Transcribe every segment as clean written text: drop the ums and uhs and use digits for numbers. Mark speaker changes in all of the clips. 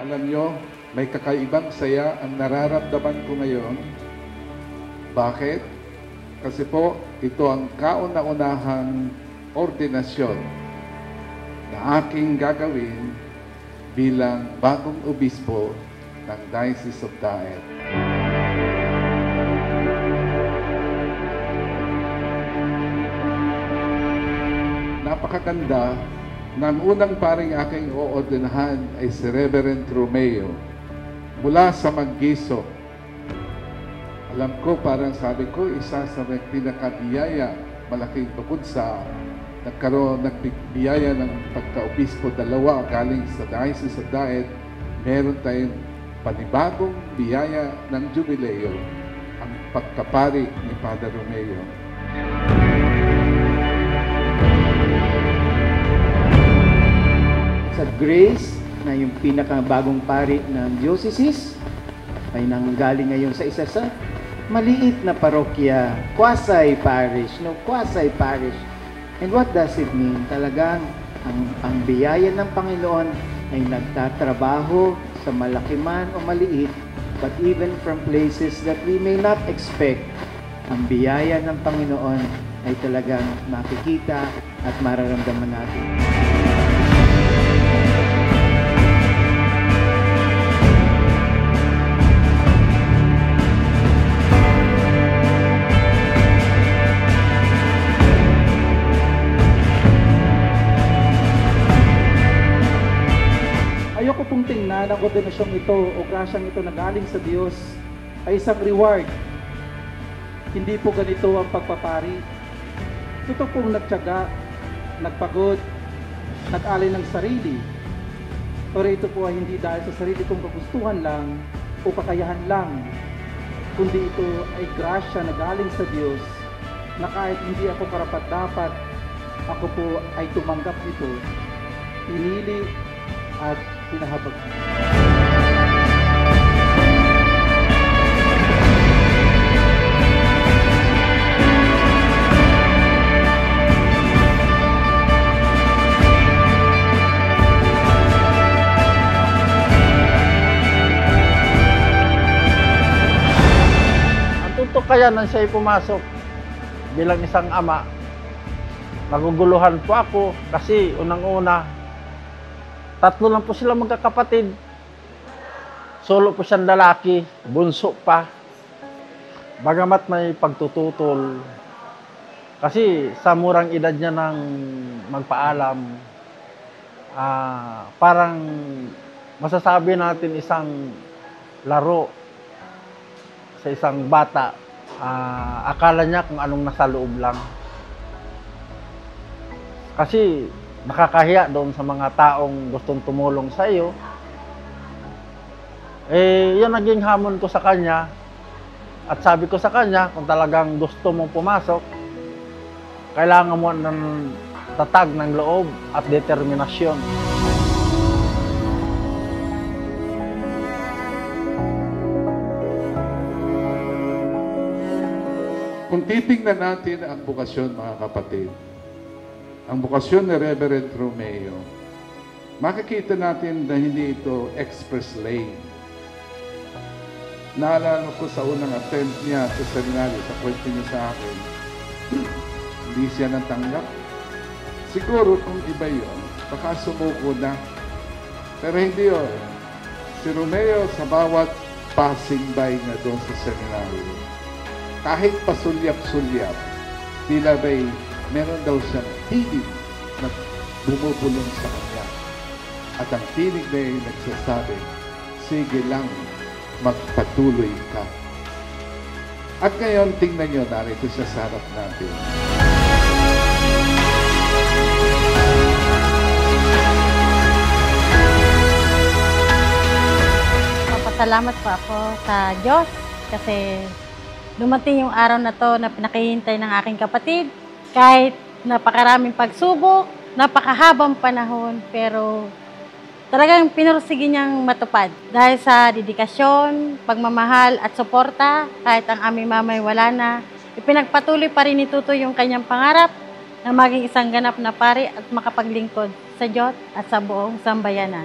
Speaker 1: Alam nyo, may kakaibang saya ang nararamdaman ko ngayon. Bakit? Kasi po, ito ang kauna-unahang ordinasyon na aking gagawin bilang bagong obispo ng Diocese of Daet. Napakaganda ng unang paring aking oordinahan ay si Reverend Romeo mula sa Maggiso. Alam ko, parang sabi ko, isa sa may pinakabiyaya, malaking bukod sa nagbibiyaya ng pagka-obispo, dalawa galing sa Diocese of Daet, meron tayong panibagong biyaya ng jubileo, ang pagkapari ni Father Romeo.
Speaker 2: Sa Grace, na yung pinakabagong pari ng diocese, ay nanggaling ngayon sa isa sa maliit na parokya, quasi-parish, quasi-parish. And what does it mean? Talagang ang biyaya ng Panginoon ay nagtatrabaho sa malaki man o maliit, but even from places that we may not expect, ang biyaya ng Panginoon ay talagang makikita at mararamdaman natin.
Speaker 3: Ayoko pong tingnan ang ordinasyong ito o grasyang ito na galing sa Diyos ay isang reward. Hindi po ganito ang pagpapari. Ito pong nagtiyaga, nagpagod, nag-alay ng sarili. Pero ito po ay hindi dahil sa sarili kong kagustuhan lang o kakayahan lang, kundi ito ay grasya na galing sa Diyos na kahit hindi ako karapat-dapat, ako po ay tumanggap nito, pinili at pinahabag.
Speaker 4: Ang tutok kaya nang siya'y pumasok bilang isang ama, naguguluhan po ako kasi unang-una, tatlo lang po sila magkakapatid. Solo po siyang lalaki, bunso pa. Bagamat may pagtututol. Kasi sa murang edad niya nang magpaalam, parang masasabi natin isang laro sa isang bata. Akala niya kung anong nasa loob lang. Kasi nakakahiya doon sa mga taong gustong tumulong sa iyo. Yan naging hamon ko sa kanya. At sabi ko sa kanya, kung talagang gusto mong pumasok, kailangan mo ng tatag ng loob at determinasyon.
Speaker 1: Kung titingnan natin ang bukasyon, mga kapatid, ang bukasyon ni Reverend Romeo, makikita natin na hindi ito express lane. Naalala ko sa unang attempt niya sa seminaryo, sa kwento niya sa akin, hindi siya natanggap. Siguro kung iba yun, baka sumuko na. Pero hindi yun. Si Romeo sa bawat passing by na doon sa seminaryo, kahit pasulyap-sulyap, tila ba'y meron daw siyang tinig na bumubulong sa kanya. At ang tinig na yung nagsasabi, sige lang, magpatuloy ka. At ngayon, tingnan nyo, narito siya sa harap natin.
Speaker 5: Papasalamat po ako sa Diyos kasi dumating yung araw na to na pinakihintay ng aking kapatid. Kahit napakaraming pagsubok, napakahabang panahon, pero talagang pinursige niyang matupad. Dahil sa dedikasyon, pagmamahal at suporta, kahit ang aming mamay wala na, ipinagpatuloy pa rin ni Tuto yung kanyang pangarap na maging isang ganap na pari at makapaglingkod sa Diyos at sa buong sambayanan.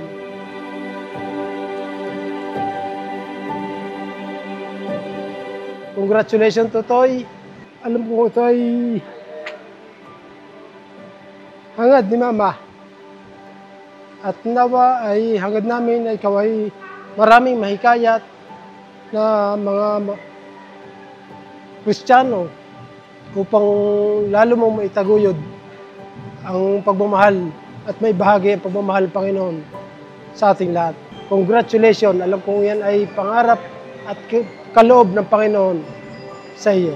Speaker 6: Congratulations, Totoy. Alam ko ito ay hangad ni Mama. At nawa ay hangad namin ay ikaw ay maraming mahikayat na mga Kristiyano upang lalo mong maitaguyod ang pagmamahal at may bahagi ang pagmamahal, Panginoon, sa ating lahat. Congratulations! Alam kong yan ay pangarap at kaloob ng Panginoon sa iyo.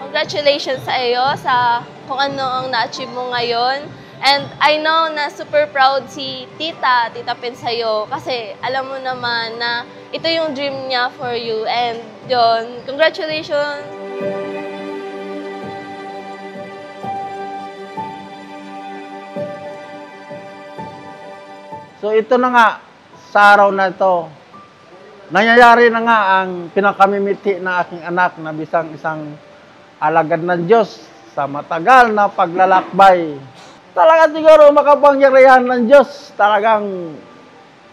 Speaker 7: Congratulations sa iyo sa kung ano ang na-achieve mo ngayon. And I know na super proud si Tita Pen sa'yo kasi alam mo naman na ito yung dream niya for you. And yun, congratulations!
Speaker 4: So ito na nga, sa araw na ito, nangyayari na nga ang pinakamimiti ng aking anak na bisang isang alagad ng Diyos sa matagal na paglalakbay. Talaga siguro makapangyarihan ng Diyos. Talagang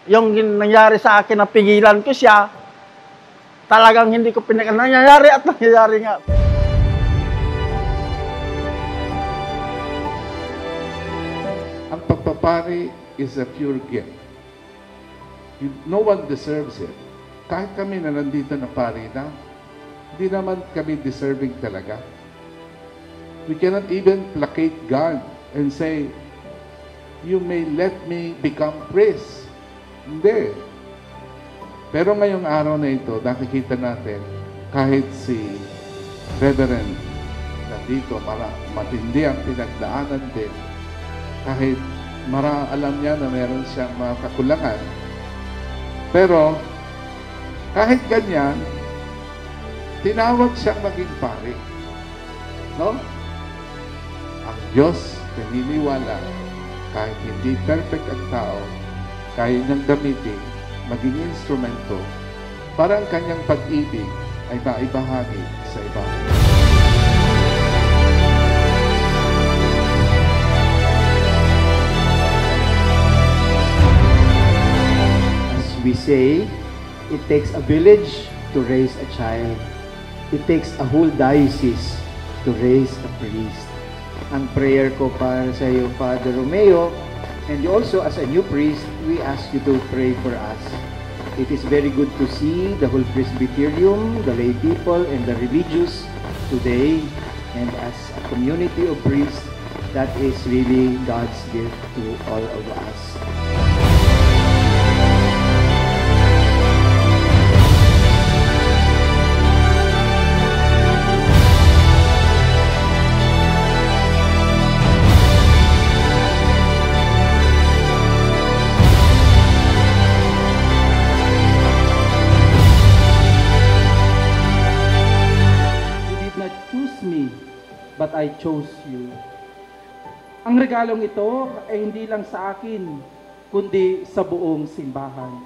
Speaker 4: yung nangyari sa akin na pigilan ko siya, talagang hindi ko nangyayari at nangyayari nga.
Speaker 1: Ang pagpapari is a pure gift. No one deserves it. Kahit kami na nandito na pari na, hindi naman kami deserving talaga. We cannot even placate God and say, you may let me become priest. Hindi. Pero ngayong araw na ito, nakikita natin, kahit si Reverend nandito, matindi ang pinagdaanan din, kahit alam niya na meron siyang mga kakulangan. Pero, kahit ganyan, tinawag siyang maging pari. No? Ang Diyos, naniniwala, kahit hindi perfect ang tao, kaya niyang gamitin, maging instrumento, para ang kanyang pag-ibig ay maibahagi sa iba.
Speaker 2: As we say, it takes a village to raise a child. It takes a whole diocese to raise a priest. Ang prayer ko para sa iyo, Father Romeo, and also as a new priest, we ask you to pray for us. It is very good to see the whole Presbyterium, the lay people, and the religious today. And as a community of priests, that is really God's gift to all of us.
Speaker 3: But I chose you. Ang regalong ito ay hindi lang sa akin, kundi sa buong simbahan.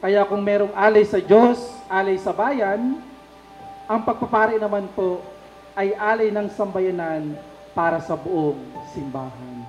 Speaker 3: Kaya kung merong alay sa Diyos, alay sa bayan, ang pagpapari naman po ay alay ng sambayanan para sa buong simbahan.